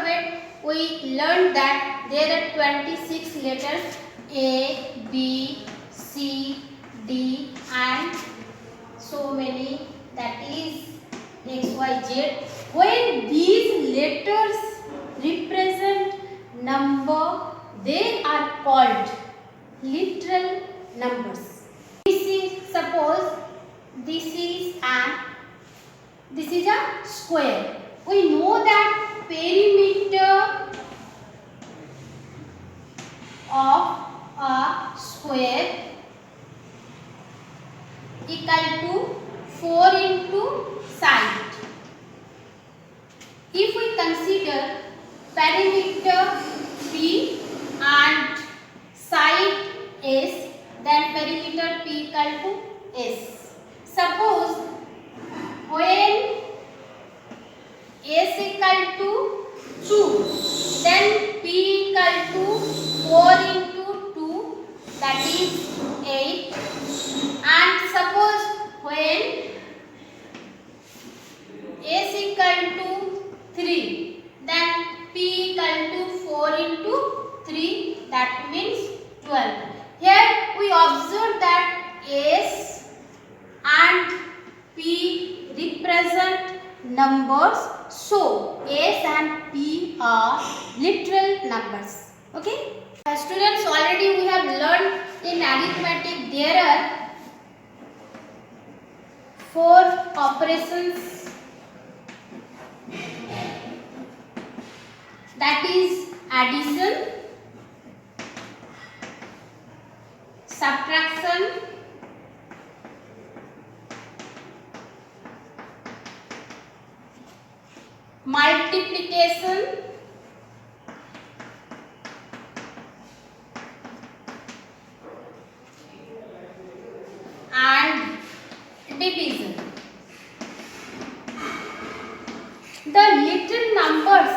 alphabet, we learned that there are 26 letters A, B, C, D and so many, that is X, Y, Z. When these letters represent number, they are called literal numbers. This is, suppose this is a square. We know that perimeter of a square equal to 4 into side. If we consider perimeter P and side S, then perimeter P equal to S. Suppose when S equal to 2, then P equal to 4 into 2, that is 8. And suppose when S equal to 3, then P equal to 4 into 3, that means 12. Here we observe that S and P represent numbers, so S and P are literal numbers. Okay? Students, already we have learned in arithmetic there are 4 operations, that is addition, subtraction, multiplication, and division. The little numbers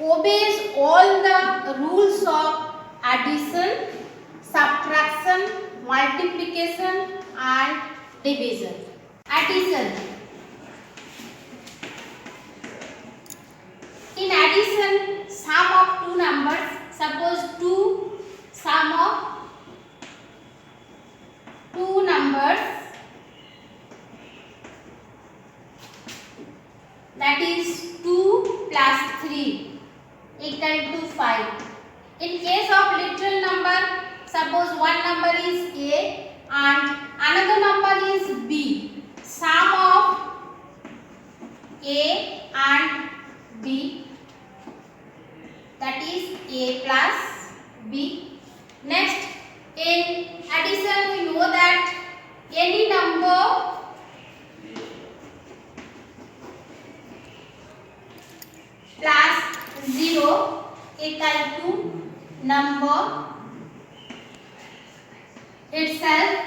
obeys all the rules of addition, subtraction, multiplication and division. Addition. In addition, sum of two numbers, suppose 2, sum of two numbers, that is 2 plus 3 equal to 5. In case of literal number, suppose one number is A and another number is B. Sum of A and B, that is A plus B. Next, in addition we know that any number plus 0 equal to number itself.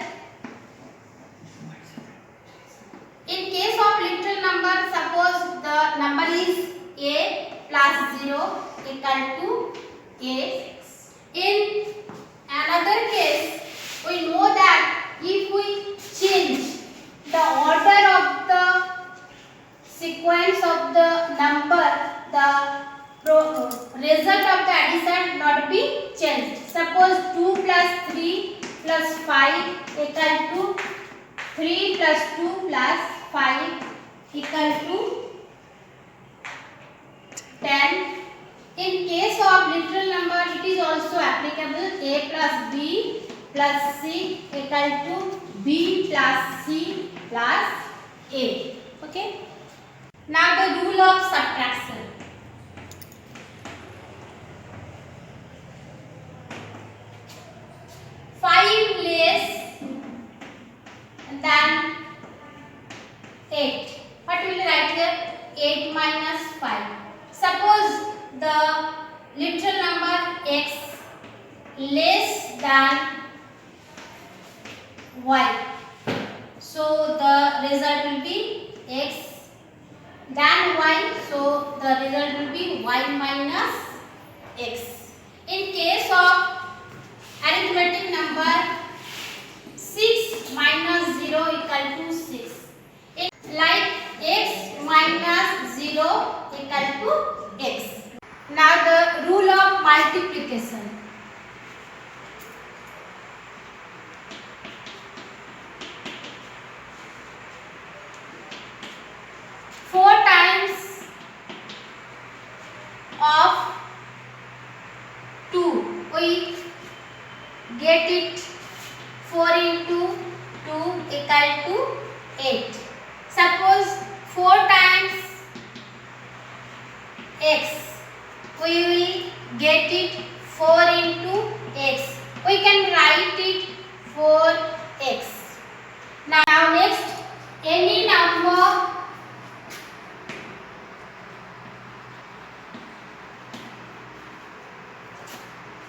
In case of literal number, suppose the number is A plus 0 equal to A. In another case, we know that if we change the order of the sequence of the number, the result of the addition not be changed. Suppose 2 plus 3 plus 5 equal to 3 plus 2 plus 5 equal to 10. In case of literal number, it is also applicable. A plus B plus C equal to B plus C plus A. Okay. Now the rule of subtraction. Less than 8. What will you write here? 8 minus 5. Suppose the literal number x less than y. So the result will be x than y. So the result will be y minus x. In case of arithmetic number, 6 minus 0 equal to 6. Like x minus 0 equal to x. Now the rule of multiplication. Four times of 2, we get it 4 into 2 equal to 8. Suppose 4 times x, we will get it 4 into x. We can write it 4x. Now next, any number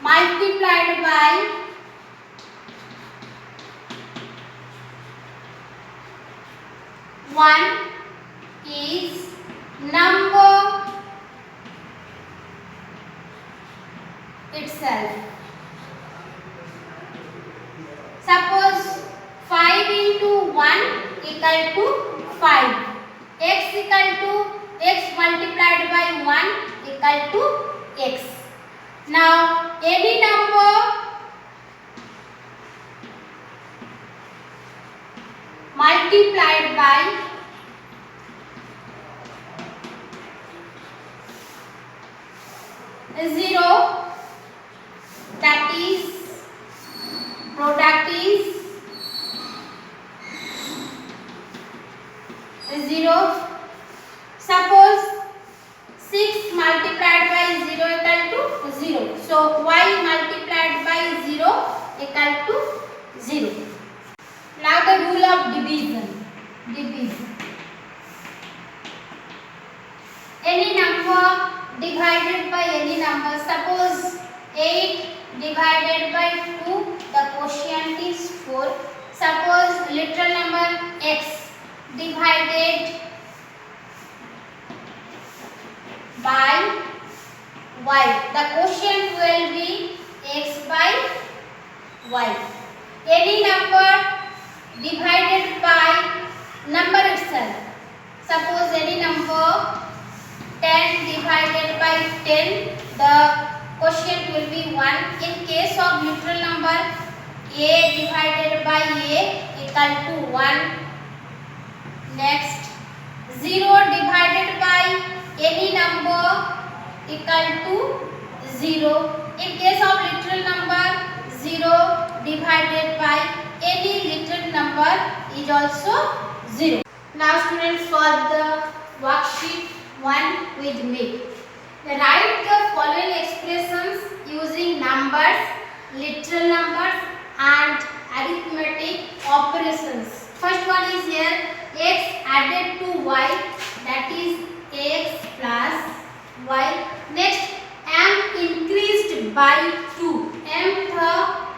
multiplied by 1 is number itself. Suppose 5 into 1 equal to 5. X equal to x multiplied by 1 equal to x. Now any number multiplied by 0, that is product is 0. Suppose 6 multiplied by 0 equal to 0. So y multiplied by 0 equal to 0. Now the rule of division. Any number divided by any number. Suppose 8 divided by 2, the quotient is 4. Suppose literal number x divided by y, the quotient will be x by y. Any number divided by number itself. Suppose any number 10 divided by 10, the quotient will be 1. In case of literal number, a divided by a equal to 1. Next, 0 divided by any number equal to 0. In case of literal number, 0 divided by any literal number is also 0. Now students, for the worksheet 1 with me. Write the following expressions using numbers, literal numbers and arithmetic operations. First one is here, x added to y, that is x plus y. Next, m increased by 2. m था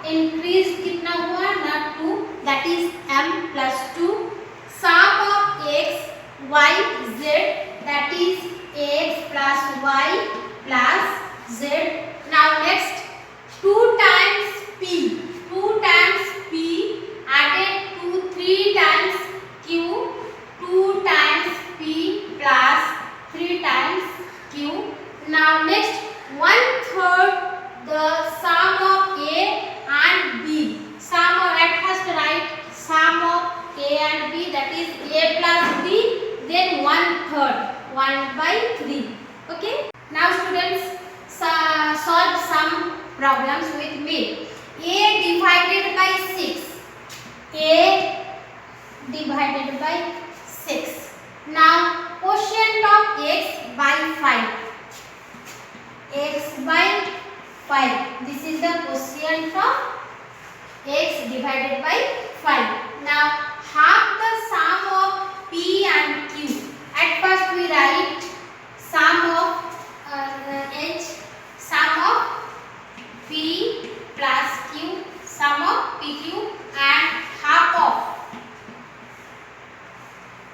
increased कितना हुआ ना 2, that is m plus 2. Sum of x, y, z, that is x plus y plus z. Now next, 2 times p. 2 times p added to 3 times q. 2 times p plus 3 times q. Now next, 1/3 the sum of a and b. Sum of, at first write sum of a and b, that is a plus b, then 1/3, 1 by 3. Okay. Now students, solve some problems with me. A divided by 6. A divided by 6. Now quotient of x by 5. X by 5. This is the quotient of x divided by 5. Now half the sum of p and q. At first we write sum of sum of p plus q, sum of pq and half of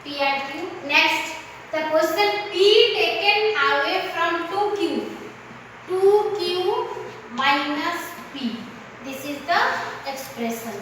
p and q. Next, the question p taken away from 2q. 2q minus p. This is the expression.